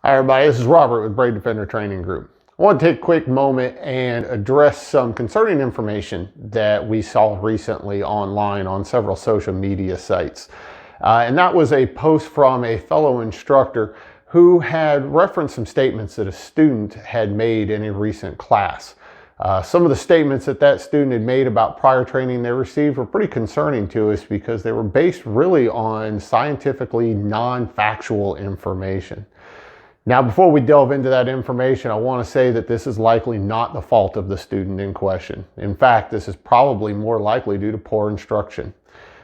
Hi everybody, this is Robert with Brave Defender Training Group. I want to take a quick moment and address some concerning information that we saw recently online on several social media sites. And that was a post from a fellow instructor who had referenced some statements that a student had made in a recent class. Some of the statements that student had made about prior training they received were pretty concerning to us because they were based really on scientifically non-factual information. Now, before we delve into that information, I want to say that this is likely not the fault of the student in question. In fact, this is probably more likely due to poor instruction.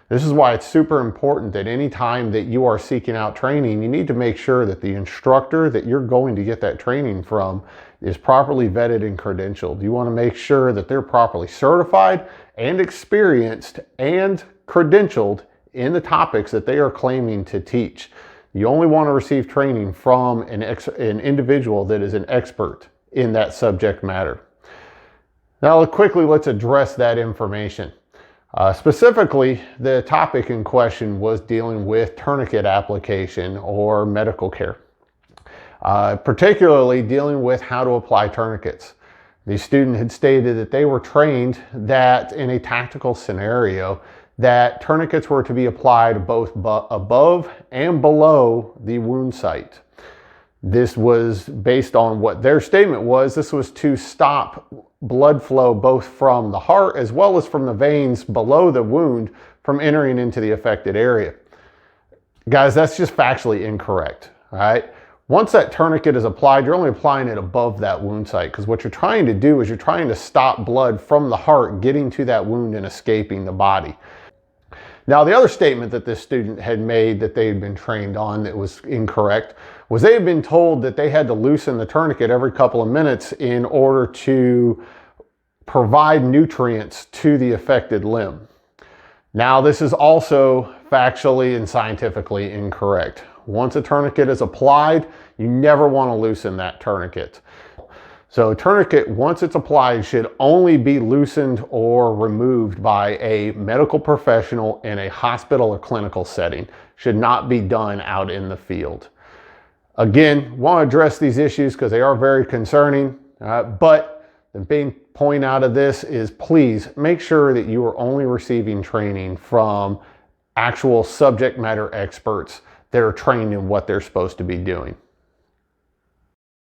This is why it's super important that any time that you are seeking out training, you need to make sure that the instructor that you're going to get that training from is properly vetted and credentialed. You want to make sure that they're properly certified and experienced and credentialed in the topics that they are claiming to teach. You only want to receive training from an individual that is an expert in that subject matter. Now, quickly, let's address that information. Specifically, the topic in question was dealing with tourniquet application or medical care, particularly dealing with how to apply tourniquets. The student had stated that they were trained that in a tactical scenario, that tourniquets were to be applied both above and below the wound site. This was based on what their statement was. This was to stop blood flow both from the heart as well as from the veins below the wound from entering into the affected area. Guys, that's just factually incorrect, all right? Once that tourniquet is applied, you're only applying it above that wound site because what you're trying to do is you're trying to stop blood from the heart getting to that wound and escaping the body. Now, the other statement that this student had made that they had been trained on that was incorrect was they had been told that they had to loosen the tourniquet every couple of minutes in order to provide nutrients to the affected limb. Now, this is also factually and scientifically incorrect. Once a tourniquet is applied, you never want to loosen that tourniquet. So a tourniquet, once it's applied, should only be loosened or removed by a medical professional in a hospital or clinical setting. Should not be done out in the field. Again, want to address these issues because they are very concerning, but the main point out of this is please make sure that you are only receiving training from actual subject matter experts that are trained in what they're supposed to be doing.